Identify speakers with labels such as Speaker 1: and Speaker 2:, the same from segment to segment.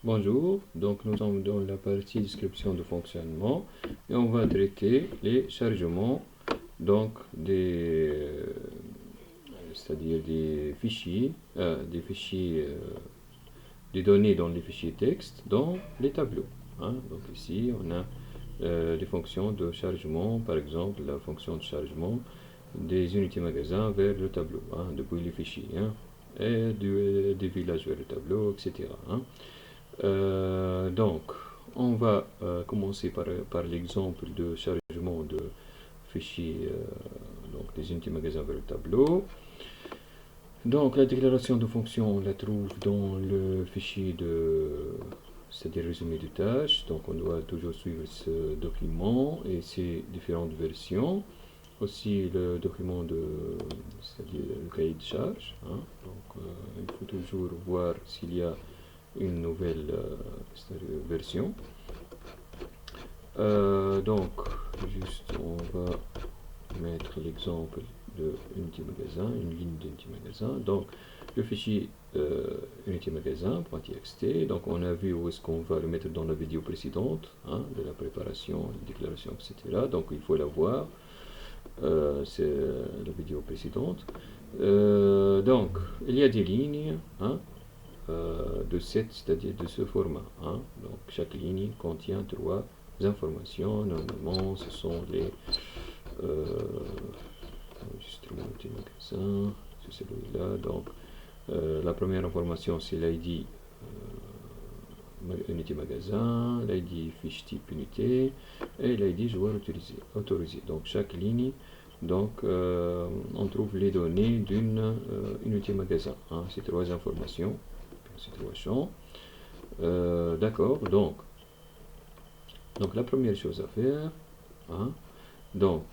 Speaker 1: Bonjour, donc nous sommes dans la partie description de fonctionnement et on va traiter les chargements donc c'est-à-dire des données dans les fichiers texte dans les tableaux. Donc ici on a les fonctions de chargement, par exemple la fonction de chargement des unités magasins vers le tableau, depuis les fichiers, et des villages vers le tableau, etc. Donc, on va commencer par l'exemple de chargement de fichiers, donc des unités magasins vers le tableau. Donc, la déclaration de fonction, on la trouve dans le fichier c'est-à-dire résumé de tâches. Donc, on doit toujours suivre ce document et ses différentes versions. Aussi, le document c'est-à-dire le cahier de charge. Donc, il faut toujours voir s'il y a une nouvelle version. Donc, juste on va mettre l'exemple de unité magasin, une ligne d'unité magasin. Donc, le fichier unité magasin.txt. Donc, on a vu où est-ce qu'on va le mettre dans la vidéo précédente, de la préparation, la déclaration, etc. Donc, il faut la voir. C'est la vidéo précédente. Donc, il y a des lignes, de c'est-à-dire de ce format. Donc chaque ligne contient trois informations. Normalement, ce sont les enregistrements du magasin, c'est celui-là. Donc la première information, c'est l'ID unité magasin, l'ID fiche type unité et l'ID joueur autorisé. Donc chaque ligne, donc on trouve les données d'une unité magasin. Ces trois informations, ces trois champs. D'accord, donc la première chose à faire, donc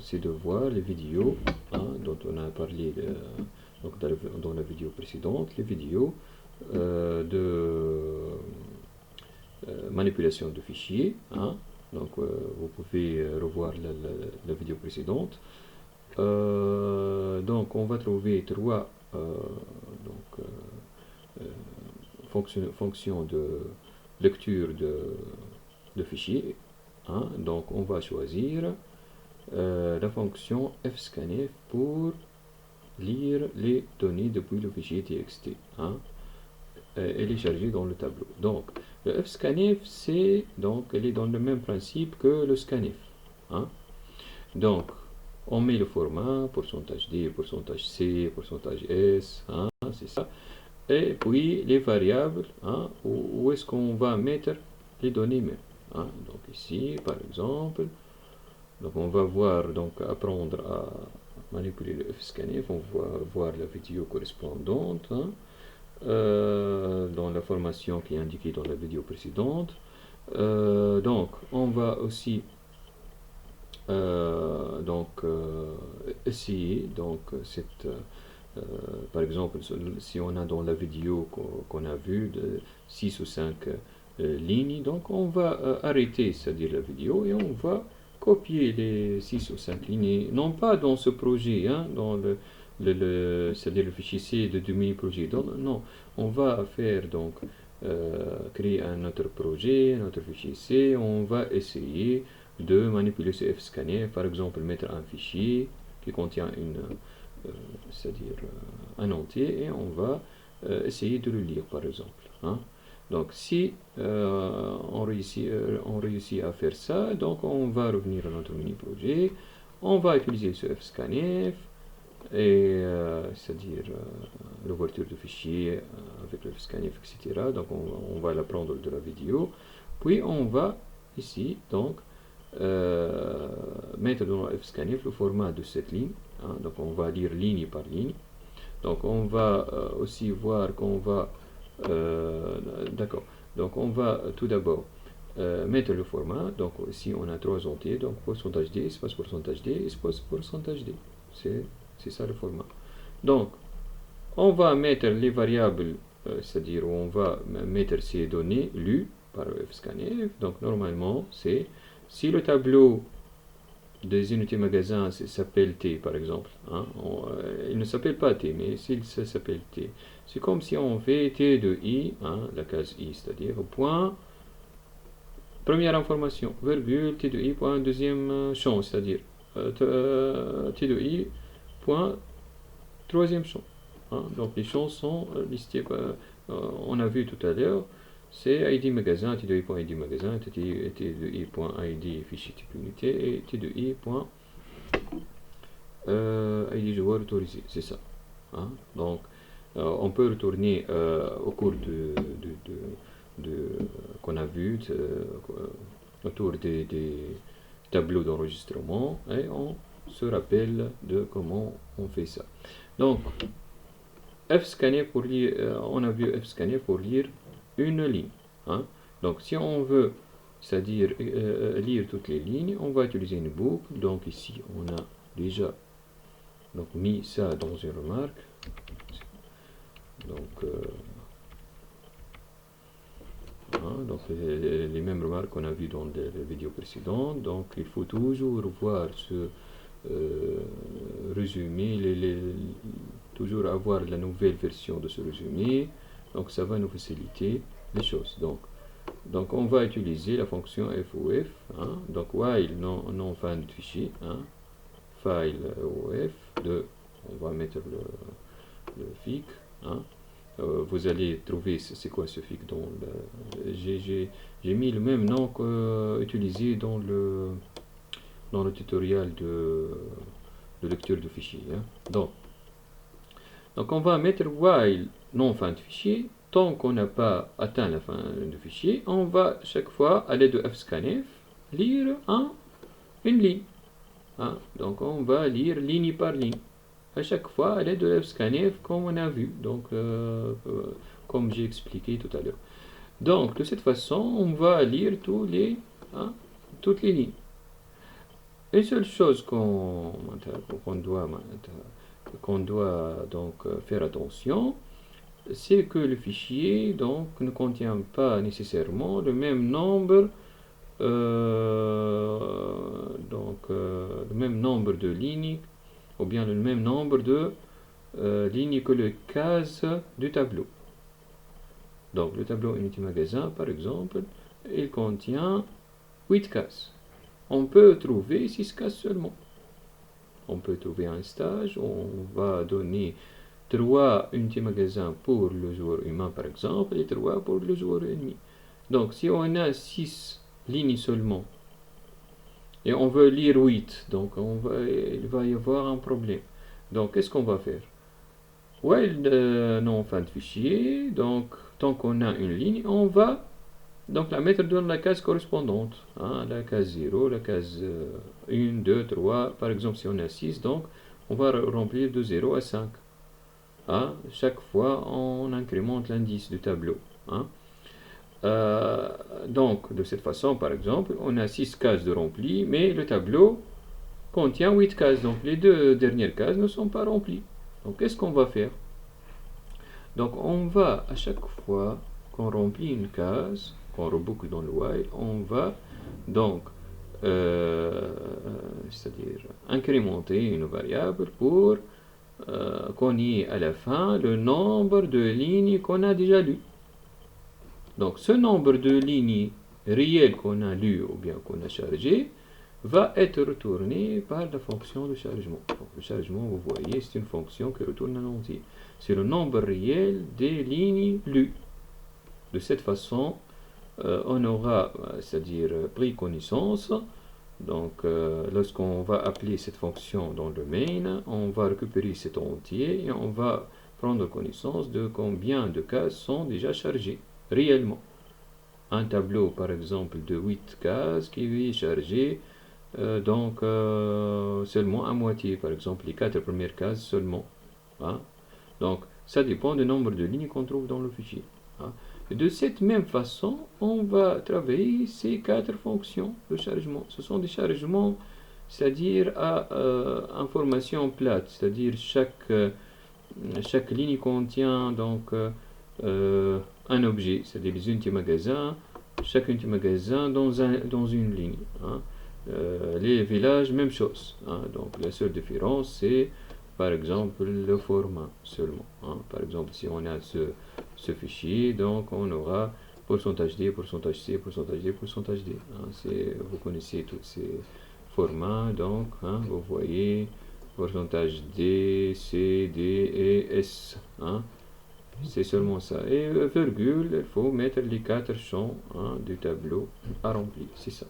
Speaker 1: c'est de voir les vidéos dont on a parlé donc dans la vidéo précédente, les vidéos de manipulation de fichiers. Donc vous pouvez revoir la vidéo précédente. Donc on va trouver trois fonctions de lecture de fichiers. Donc on va choisir la fonction fscanf pour lire les données depuis le fichier txt. Elle est chargée dans le tableau. Donc le fscanf, elle est dans le même principe que le scanf. Donc on met le format, pourcentage D, pourcentage C, pourcentage S, c'est ça. Et puis les variables, où est-ce qu'on va mettre les données même. Donc ici, par exemple, donc on va apprendre à manipuler le fscanf. On va voir la vidéo correspondante dans la formation qui est indiquée dans la vidéo précédente. Donc on va aussi essayer par exemple, si on a dans la vidéo qu'on a vue de 6 ou 5 lignes, donc on va arrêter, c'est-à-dire la vidéo, et on va copier les 6 ou 5 lignes, non pas dans ce projet, dans c'est-à-dire le fichier C de mini-projet, non, on va faire créer un autre projet, un autre fichier C, on va essayer de manipuler ce fscanf, par exemple mettre un fichier qui contient c'est-à-dire un entier, et on va essayer de le lire, par exemple. Donc si on réussit à faire ça, donc on va revenir à notre mini-projet, on va utiliser ce fscanf, et c'est-à-dire l'ouverture de fichier avec le fscanf, etc. Donc on va l'apprendre de la vidéo, puis on va ici mettre dans le fscanf le format de cette ligne. Donc on va lire ligne par ligne. Donc on va aussi voir qu'on va d'accord. Donc on va tout d'abord mettre le format. Donc ici on a trois entiers. Donc pourcentage D, espace pourcentage D, espace pourcentage D. C'est ça le format. Donc on va mettre les variables, c'est-à-dire on va mettre ces données lues par fscanf. Donc normalement c'est si le tableau des unités magasins s'appelle T, par exemple. Il ne s'appelle pas T, mais s'il s'appelle T. c'est comme si on fait T de I, hein, la case I, c'est-à-dire point, première information, virgule, T de I, point, deuxième champ, c'est-à-dire T de I, point, troisième champ. Hein. Donc les champs sont listés, on a vu tout à l'heure, c'est ID magasin, T de I point ID magasin, T de I point ID fichier type unité, et T de I point ID joueur autorisé, c'est ça. Hein. Donc on peut retourner au cours qu'on a vu autour des tableaux d'enregistrement et on se rappelle de comment on fait ça. Donc F-scanner pour lire, on a vu F-scanner pour lire une ligne. Hein. Donc si on veut, c'est-à-dire lire toutes les lignes, on va utiliser une boucle. Donc ici on a déjà mis ça dans une remarque. Donc, donc les mêmes remarques qu'on a vues dans les vidéos précédentes. Donc il faut toujours voir ce résumé, toujours avoir la nouvelle version de ce résumé. Donc ça va nous faciliter les choses. Donc on va utiliser la fonction FOF. Hein, donc while non fin de fichier. Hein, file OF de, on va mettre le FIC. Hein, vous allez trouver c'est quoi ce FIC dans j'ai mis le même nom utilisé dans le tutoriel de lecture de fichier. Hein. Donc on va mettre while non fin de fichier. Tant qu'on n'a pas atteint la fin de fichier, on va chaque fois à l'aide de fscanf lire une ligne. Hein. Donc on va lire ligne par ligne. À chaque fois à l'aide de fscanf comme on a vu. Donc comme j'ai expliqué tout à l'heure. Donc de cette façon, on va lire toutes les lignes. Une seule chose qu'on doit donc faire attention, c'est que le fichier donc ne contient pas nécessairement le même nombre le même nombre de lignes ou bien le même nombre de lignes que les cases du tableau. Donc le tableau Unity Magasin par exemple, il contient 8 cases. On peut trouver 6 cases seulement. On peut trouver un stage, on va donner 3 unités magasins pour le joueur humain par exemple et 3 pour le joueur ennemi. Donc si on a 6 lignes seulement et on veut lire 8, donc il va y avoir un problème. Donc qu'est-ce qu'on va faire? While non fin de fichier, donc tant qu'on a une ligne, on va donc la mettre dans la case correspondante, hein, la case 0, la case 1, 2, 3, par exemple si on a 6, donc on va remplir de 0 à 5. Hein, chaque fois on incrémente l'indice du tableau. Hein. Donc de cette façon par exemple, on a 6 cases de rempli, mais le tableau contient 8 cases, donc les deux dernières cases ne sont pas remplies. Donc qu'est-ce qu'on va faire? Donc on va à chaque fois qu'on remplit une case, qu'on reboucle dans le while, on va donc c'est-à-dire incrémenter une variable pour qu'on y ait à la fin le nombre de lignes qu'on a déjà lues. Donc ce nombre de lignes réelles qu'on a lues ou bien qu'on a chargées va être retourné par la fonction de chargement. Donc le chargement, vous voyez, c'est une fonction qui retourne un entier. C'est le nombre réel des lignes lues. De cette façon, on aura, c'est-à-dire pris connaissance. Donc, lorsqu'on va appeler cette fonction dans le main, on va récupérer cet entier et on va prendre connaissance de combien de cases sont déjà chargées réellement. Un tableau, par exemple, de 8 cases qui est chargé donc seulement à moitié, par exemple les 4 premières cases seulement. Hein. Donc, ça dépend du nombre de lignes qu'on trouve dans le fichier. Hein. De cette même façon, on va travailler ces 4 fonctions de chargement. Ce sont des chargements, c'est-à-dire à information plate, c'est-à-dire chaque ligne contient donc un objet, c'est-à-dire les unités magasins, chaque unité magasin dans une ligne. Hein. Les villages, même chose. Hein. Donc la seule différence, c'est par exemple le format seulement, hein. Par exemple, si on a ce fichier, donc on aura pourcentage D, pourcentage C, pourcentage D, pourcentage D, hein. Vous connaissez tous ces formats, donc hein, vous voyez pourcentage D, C, D et S, hein. C'est seulement ça. Et virgule, il faut mettre les 4 champs, hein, du tableau à remplir, c'est ça.